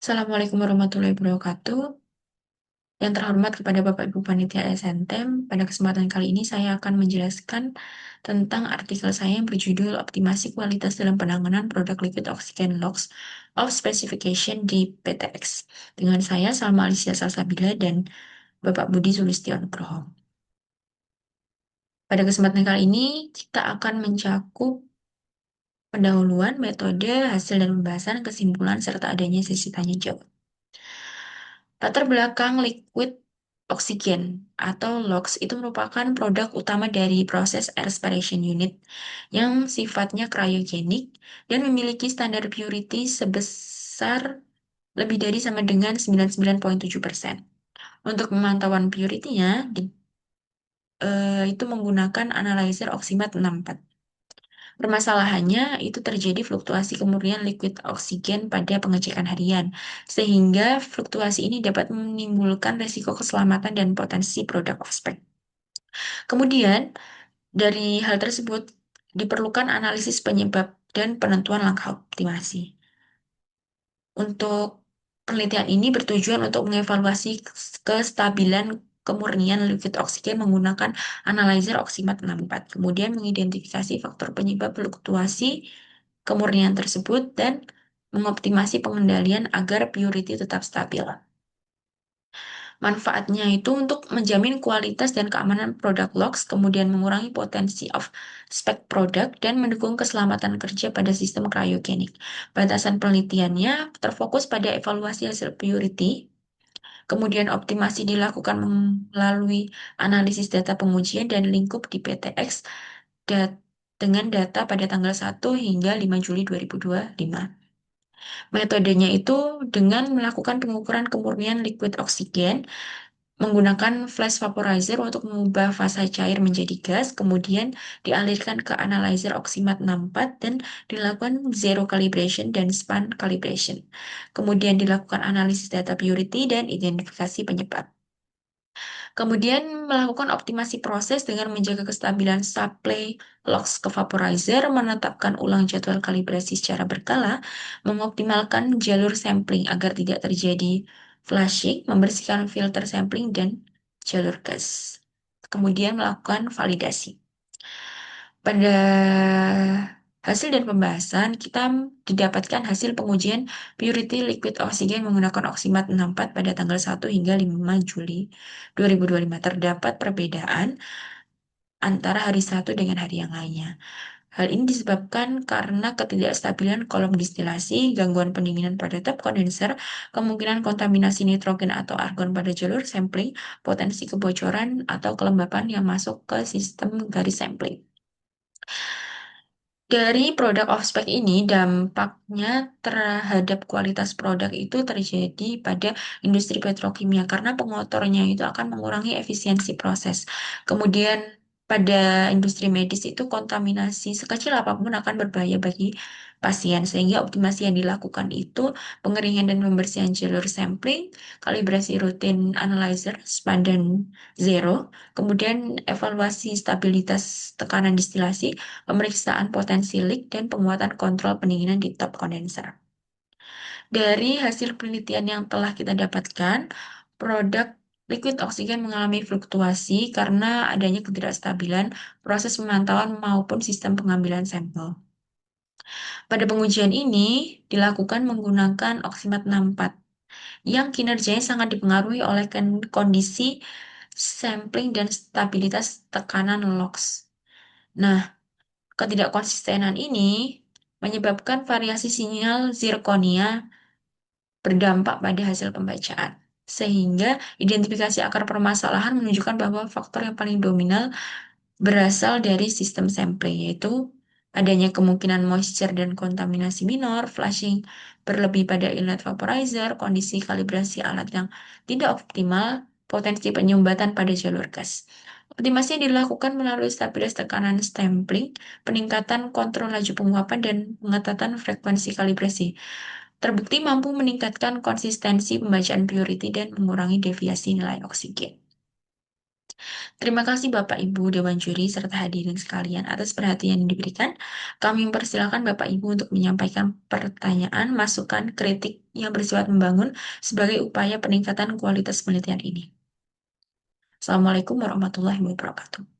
Assalamualaikum warahmatullahi wabarakatuh. Yang terhormat kepada Bapak Ibu Panitia SNTEM, pada kesempatan kali ini saya akan menjelaskan tentang artikel saya yang berjudul Optimasi Kualitas dalam Penanganan Produk Liquid Oxygen Logs of Specification di PTX. Dengan saya, Salma Alicia Salsabila dan Bapak Budi Sulistyo Nugroho. Pada kesempatan kali ini, kita akan mencakup pendahuluan, metode, hasil dan pembahasan, kesimpulan, serta adanya sesi tanya jawab. Latar belakang liquid oksigen atau LOX itu merupakan produk utama dari proses aspiration unit yang sifatnya cryogenik dan memiliki standar purity sebesar lebih dari sama dengan 99,7%. Untuk pemantauan purity-nya itu menggunakan analyzer Oximat 64. Permasalahannya itu terjadi fluktuasi kemurnian liquid oksigen pada pengecekan harian, sehingga fluktuasi ini dapat menimbulkan risiko keselamatan dan potensi produk ospek. Kemudian, dari hal tersebut diperlukan analisis penyebab dan penentuan langkah optimasi. Untuk penelitian ini bertujuan untuk mengevaluasi kestabilan kemurnian liquid oksigen menggunakan analyzer Oximat 64. Kemudian mengidentifikasi faktor penyebab fluktuasi kemurnian tersebut dan mengoptimasi pengendalian agar purity tetap stabil. Manfaatnya itu untuk menjamin kualitas dan keamanan produk LOX, kemudian mengurangi potensi of spec produk dan mendukung keselamatan kerja pada sistem cryogenik. Batasan penelitiannya terfokus pada evaluasi hasil purity, kemudian optimasi dilakukan melalui analisis data pengujian dan lingkup di PTX dengan data pada tanggal 1 hingga 5 Juli 2025. Metodenya itu dengan melakukan pengukuran kemurnian liquid oksigen menggunakan flash vaporizer untuk mengubah fasa cair menjadi gas, kemudian dialirkan ke analyzer Oximat 64 dan dilakukan zero calibration dan span calibration. Kemudian dilakukan analisis data purity dan identifikasi penyebab. Kemudian melakukan optimasi proses dengan menjaga kestabilan supply LOX ke vaporizer, menetapkan ulang jadwal kalibrasi secara berkala, mengoptimalkan jalur sampling agar tidak terjadi flushing, membersihkan filter sampling dan jalur gas. Kemudian melakukan validasi. Pada hasil dan pembahasan, kita didapatkan hasil pengujian purity liquid oksigen menggunakan Oximat 64 pada tanggal 1 hingga 5 Juli 2025. Terdapat perbedaan antara hari satu dengan hari yang lainnya. Hal ini disebabkan karena ketidakstabilan kolom distilasi, gangguan pendinginan pada tap kondenser, kemungkinan kontaminasi nitrogen atau argon pada jalur sampling, potensi kebocoran atau kelembapan yang masuk ke sistem garis sampling. Dari produk off-spec ini, dampaknya terhadap kualitas produk itu terjadi pada industri petrokimia karena pengotornya itu akan mengurangi efisiensi proses. Kemudian pada industri medis itu kontaminasi sekecil apapun akan berbahaya bagi pasien, sehingga optimasi yang dilakukan itu pengeringan dan pembersihan jalur sampling, kalibrasi rutin analyzer, span dan zero, kemudian evaluasi stabilitas tekanan distilasi, pemeriksaan potensi leak, dan penguatan kontrol pendinginan di top kondenser. Dari hasil penelitian yang telah kita dapatkan, produk liquid oksigen mengalami fluktuasi karena adanya ketidakstabilan proses pemantauan maupun sistem pengambilan sampel. Pada pengujian ini dilakukan menggunakan Oximat 64 yang kinerjanya sangat dipengaruhi oleh kondisi sampling dan stabilitas tekanan LOX. Nah, ketidakkonsistenan ini menyebabkan variasi sinyal zirkonia berdampak pada hasil pembacaan. Sehingga identifikasi akar permasalahan menunjukkan bahwa faktor yang paling dominan berasal dari sistem sampling, yaitu adanya kemungkinan moisture dan kontaminasi minor, flushing berlebih pada inlet vaporizer, kondisi kalibrasi alat yang tidak optimal, potensi penyumbatan pada jalur gas. Optimasi yang dilakukan melalui stabilitas tekanan sampling, peningkatan kontrol laju penguapan, dan pengetatan frekuensi kalibrasi. Terbukti mampu meningkatkan konsistensi pembacaan purity dan mengurangi deviasi nilai oksigen. Terima kasih Bapak Ibu Dewan Juri serta hadirin sekalian atas perhatian yang diberikan. Kami mempersilahkan Bapak Ibu untuk menyampaikan pertanyaan, masukan, kritik yang bersifat membangun sebagai upaya peningkatan kualitas penelitian ini. Assalamualaikum warahmatullahi wabarakatuh.